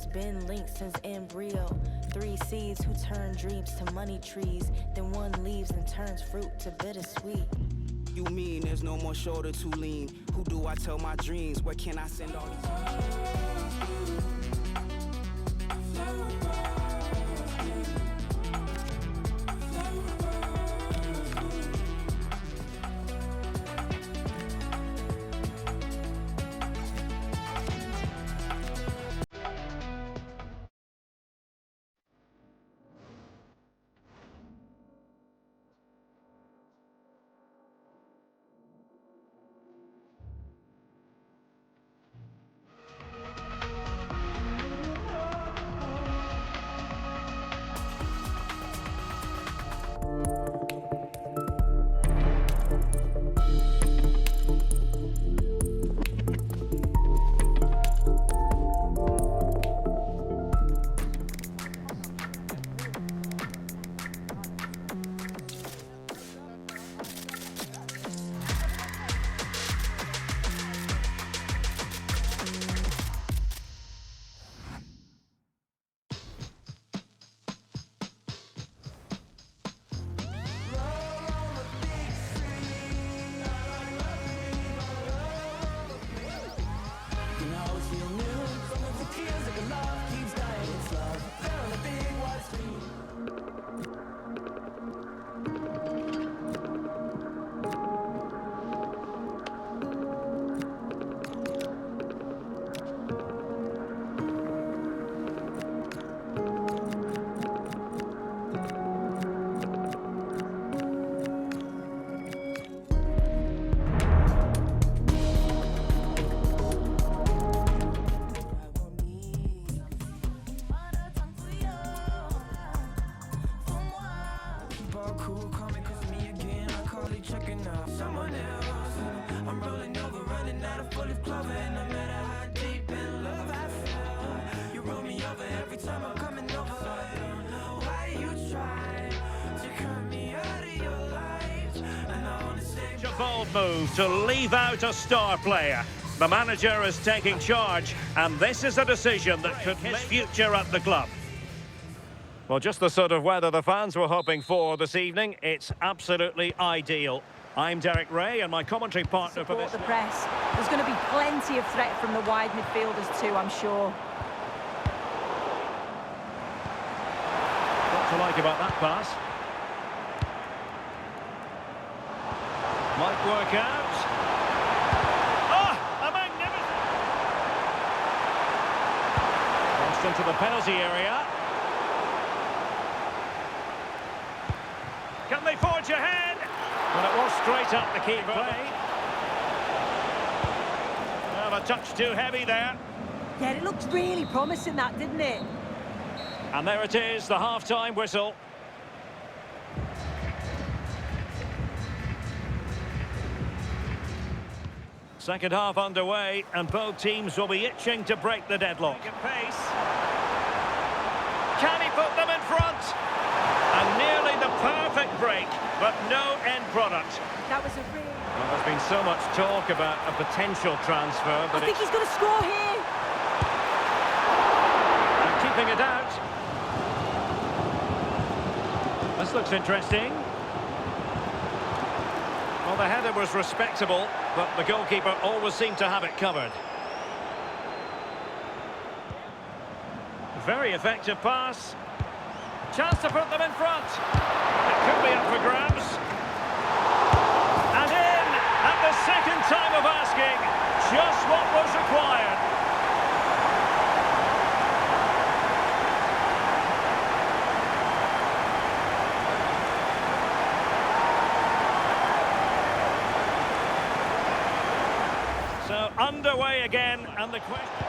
hearts been linked since embryo. 3 seeds who turn dreams to money trees. Then one leaves and turns fruit to bittersweet. You mean there's no more shoulder to lean? Who do I tell my dreams? Where can I send all these? Bold move to leave out a star player. The manager is taking charge, and this is a decision that could his future at the club. Well, just the sort of weather the fans were hoping for this evening. It's absolutely ideal. I'm Derek Ray, and my commentary partner for this. The press. There's going to be plenty of threat from the wide midfielders too, I'm sure. What to like about that pass? Might work out. Oh, a magnificent! Crossed into the penalty area. Can they forge ahead? Well, it was straight up the keeper. Well, a touch too heavy there. Yeah, it looked really promising, that, didn't it? And there it is, the half-time whistle. Second half underway, and both teams will be itching to break the deadlock. Pace. Can he put them in front? And nearly the perfect break, but no end product. That was a real... Well, there's been so much talk about a potential transfer, but I think he's going to score here. And keeping it out. This looks interesting. Well, the header was respectable, but the goalkeeper always seemed to have it covered. Very effective pass. Chance to put them in front. It could be up for grabs. And in at the second time of asking. Just what was required. So underway again, and the question...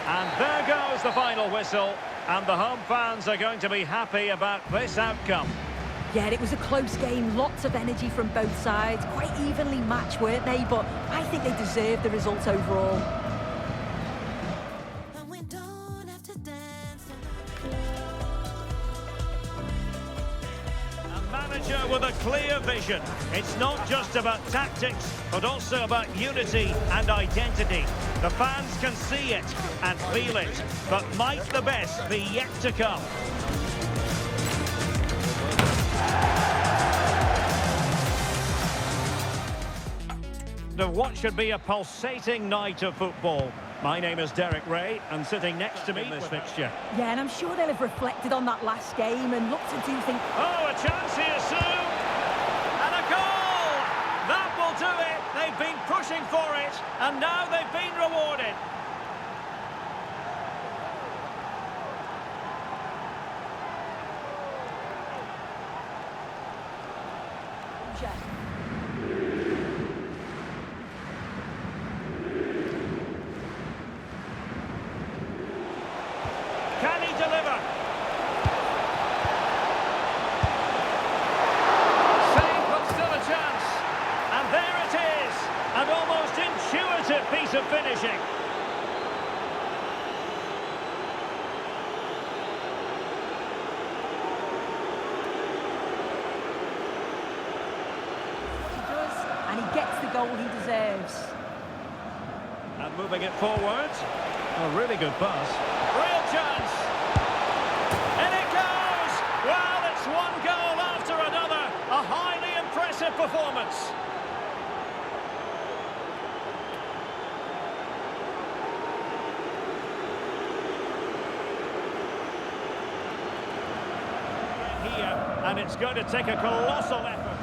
And there goes the final whistle, and the home fans are going to be happy about this outcome. Yeah, it was a close game, lots of energy from both sides, quite evenly matched, weren't they? But I think they deserved the result overall. And Manager with a clear vision. It's not just about tactics, but also about unity and identity. The fans can see it and feel it, but might the best be yet to come? Of what should be a pulsating night of football. My name is Derek Ray, and sitting next to me in this fixture. Yeah, and I'm sure they'll have reflected on that last game and looked to do things... Oh, a chance here soon! And a goal! That will do it! They've been pushing for it, and now they've been rewarded. Can he deliver? Save, but still a chance. And there it is. An almost intuitive piece of finishing. He does, and he gets the goal he deserves. And moving it forward. A really good pass. Real chance. And it goes! Well, it's one goal after another. A highly impressive performance. Here, and it's going to take a colossal effort.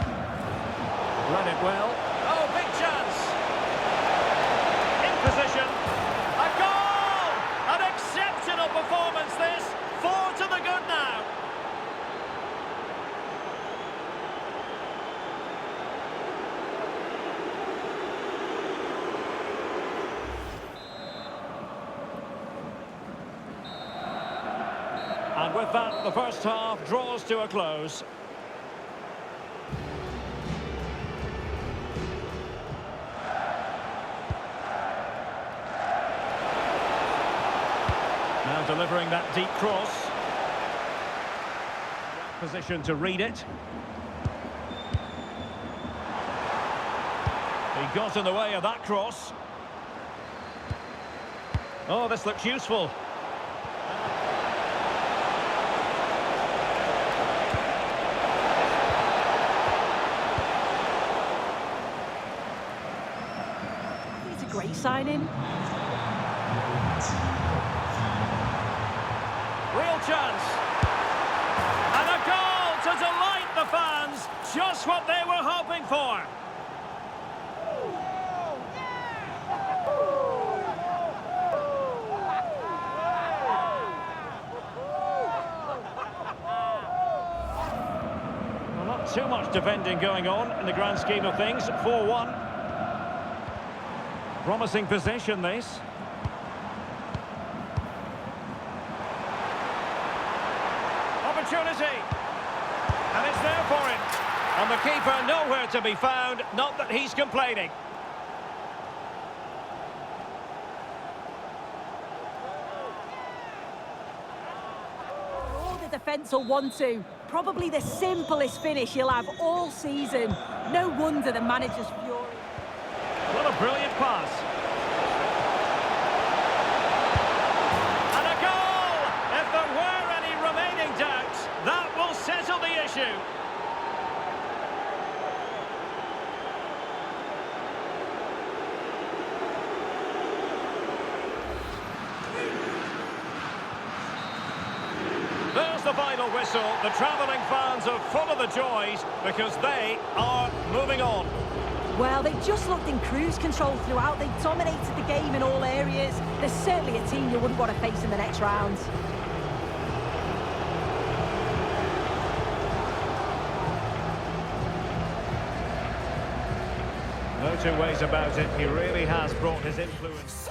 Run it well. Oh, big chance. In position. A goal! An exceptional performance, this. 4 to the good now. And with that, the first half draws to a close. Now delivering that deep cross. Position to read it. He got in the way of that cross. Oh, this looks useful. It's a great signing. Real chance. And a goal to delight the fans. Just what they were hoping for. Well, not too much defending going on in the grand scheme of things. 4-1. Promising possession, this. Opportunity, and it's there for him, and the keeper nowhere to be found. Not that he's complaining. All the defence will want to. Probably the simplest finish he'll have all season. No wonder the manager's fury. What a brilliant pass. And a goal! If there were any remaining doubts, that will settle the issue. There's the final whistle. The travelling fans are full of the joys because they are moving on. Well, they just looked in cruise control throughout. They dominated the game in all areas. There's certainly a team you wouldn't want to face in the next round. No two ways about it. He really has brought his influence.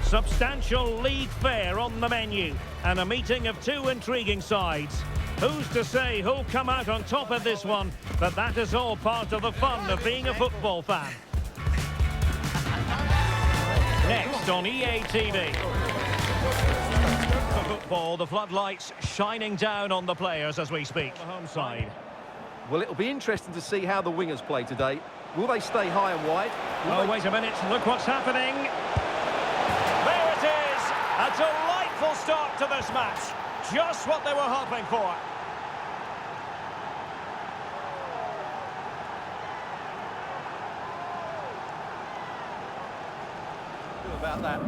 Substantial league fare on the menu, and a meeting of two intriguing sides. Who's to say who'll come out on top of this one? But that is all part of the fun of being a football fan. Next on EA TV. For football, the floodlights shining down on the players as we speak. The home side. Well, it'll be interesting to see how the wingers play today. Will they stay high and wide? Oh, wait a minute. Look what's happening. There it is. A delightful start to this match. Just what they were hoping for. About that.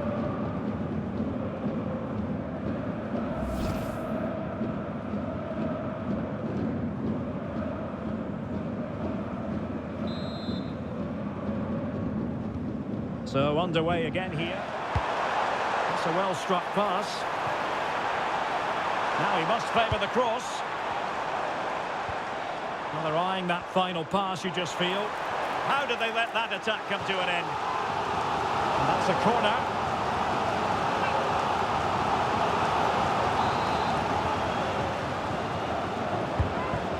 So underway again here. It's a well-struck pass. Now he must favour the cross. Well, they're eyeing that final pass, you just feel. How did they let that attack come to an end? And that's a corner.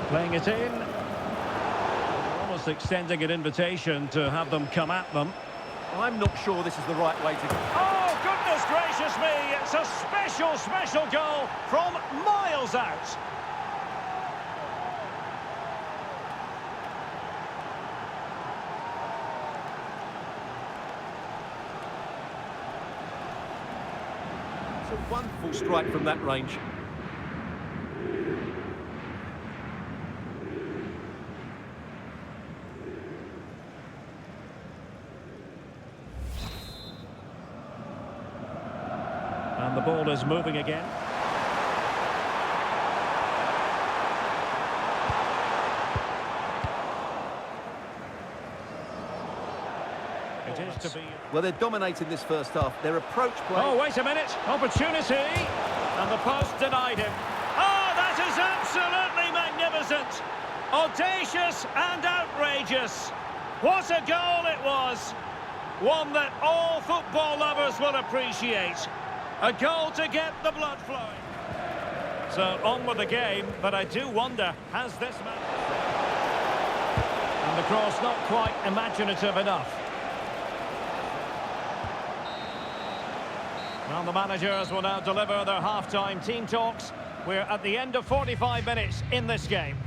Playing it in. They're almost extending an invitation to have them come at them. I'm not sure this is the right way to go. Oh, goodness gracious me! It's a special, special goal from miles out. It's a wonderful strike from that range. And the ball is moving again. It is to be... Well, they're dominating this first half. Their approach play... Oh, wait a minute. Opportunity. And the post denied him. Oh, that is absolutely magnificent. Audacious and outrageous. What a goal it was. One that all football lovers will appreciate. A goal to get the blood flowing. So on with the game, but I do wonder, has this man... And the cross not quite imaginative enough. Well, the managers will now deliver their half-time team talks. We're at the end of 45 minutes in this game.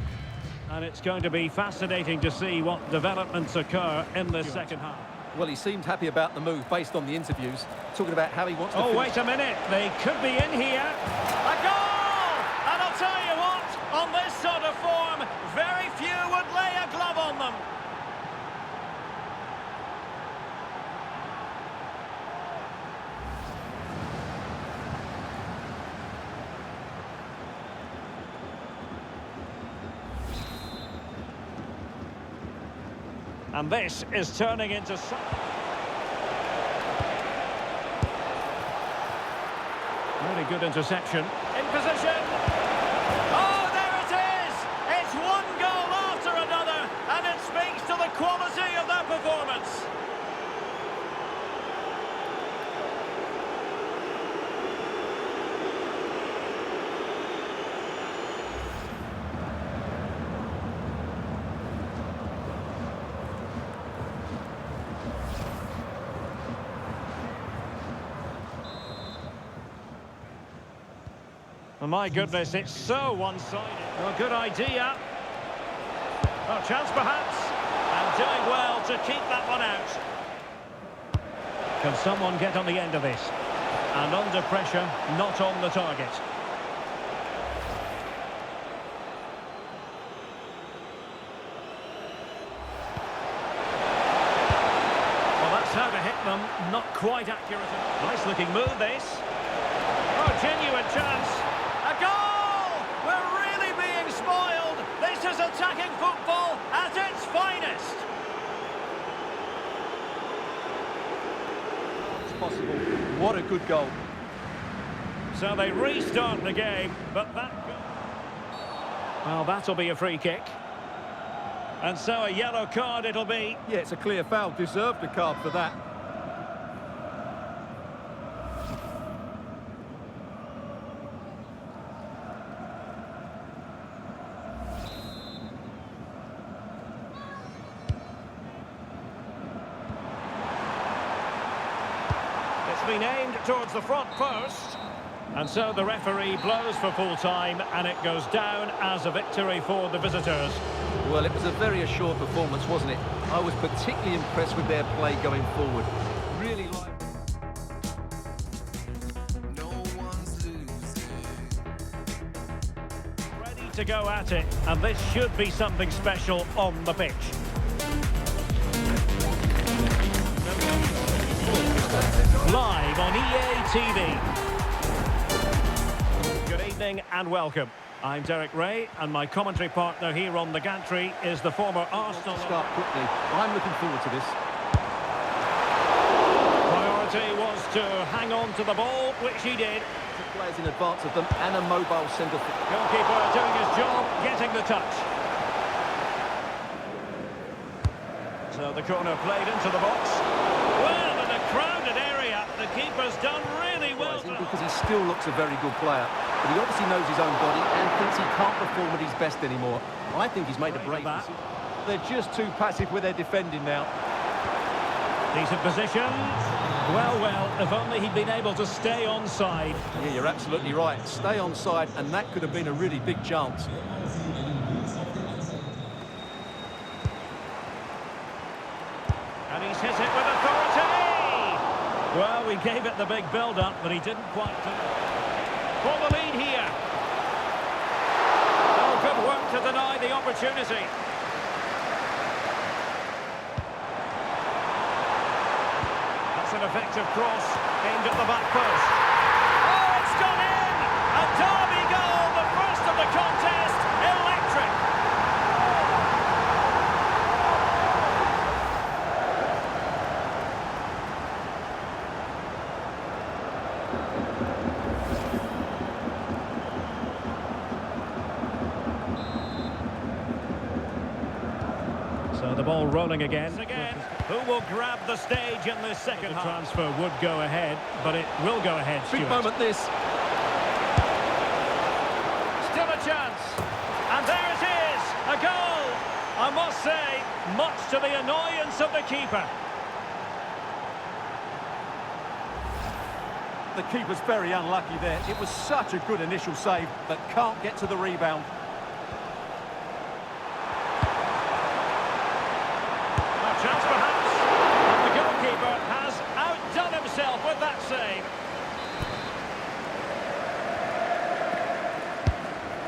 And it's going to be fascinating to see what developments occur in this second half. Well, he seemed happy about the move based on the interviews, talking about how he wants to Oh, finish. wait a minute. They could be in here. A goal! And I'll tell you what, on this sort of form, very few would lay a glove on them. And this is turning into... Really good interception. In position. Oh, there it is! It's one goal after another, and it speaks to the quality of their performance. Oh, my goodness, it's so one-sided. Well, good idea. Oh, chance perhaps. And doing well to keep that one out. Can someone get on the end of this? And under pressure, not on the target. Well, that's how to hit them. Not quite accurate. Nice looking move, this. Oh, genuine chance. A goal! We're really being spoiled. This is attacking football at its finest. It's possible. What a good goal. So they restart the game, but that... Well, that'll be a free kick. And so a yellow card it'll be. Yeah, it's a clear foul. Deserved a card for that. been aimed towards the front post. And so the referee blows for full time, and it goes down as a victory for the visitors. Well, it was a very assured performance, wasn't it? I was particularly impressed with their play going forward. Really like... Ready to go at it, and this should be something special on the pitch. Live on EA TV. Good evening and welcome. I'm Derek Ray, and my commentary partner here on the gantry is the former Arsenal... Start quickly. I'm looking forward to this. Priority was to hang on to the ball, which he did. Two players in advance of them and a mobile centre. Goalkeeper doing his job, getting the touch. So the corner played into the box. Well, in a crowded area, the keeper's done really well. Because he still looks a very good player, but he obviously knows his own body and thinks he can't perform at his best anymore. I think he's made a break. They're just too passive with their defending now. Decent position. Well, if only he'd been able to stay onside. Yeah, you're absolutely right. Stay onside, and that could have been a really big chance. And he's hit it with authority. Well, we gave it the big build-up, but he didn't quite do it. For the lead here. Oh, good work to deny the opportunity. That's an effective cross aimed at the back post. Oh, it's gone in! A derby goal, the first of the contest. Electric. So the ball rolling again. Who will grab the stage in this second half? The transfer would go ahead, but it will go ahead, Stuart. Big moment this. Still a chance. And there it is, a goal. I must say, much to the annoyance of the keeper. The keeper's very unlucky there. It was such a good initial save, but can't get to the rebound. Chance perhaps, and the goalkeeper has outdone himself with that save.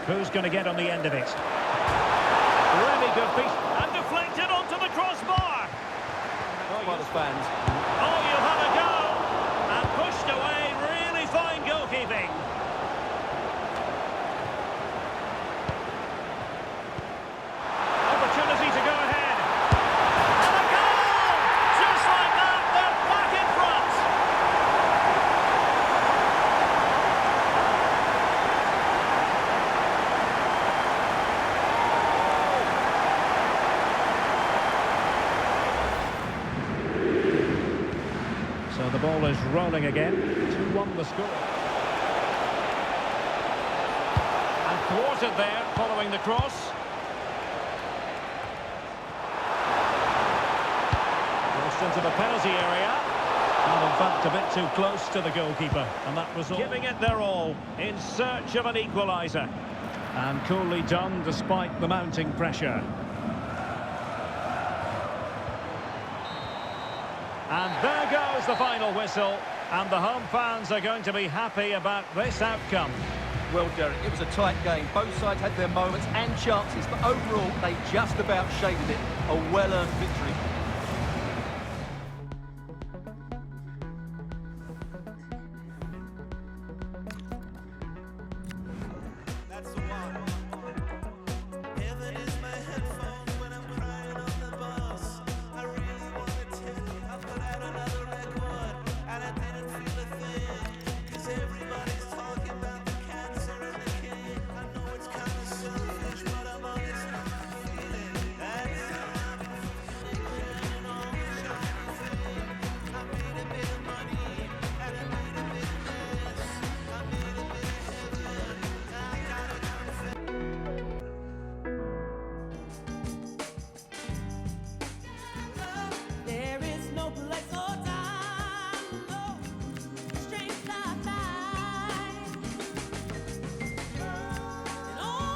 Who's going to get on the end of it? Really good piece, and deflected onto the crossbar. By the fans. Oh, you'll have a go, and pushed away, really fine goalkeeping. Opportunity to go ahead. So the ball is rolling again. 2-1 the score. And thwarted there following the cross. Crossed into the penalty area. And in fact a bit too close to the goalkeeper. And that was all. Giving it their all in search of an equaliser. And coolly done despite the mounting pressure. And there goes the final whistle, and the home fans are going to be happy about this outcome. Well, Derek, it was a tight game. Both sides had their moments and chances, but overall, they just about shaded it. A well-earned victory.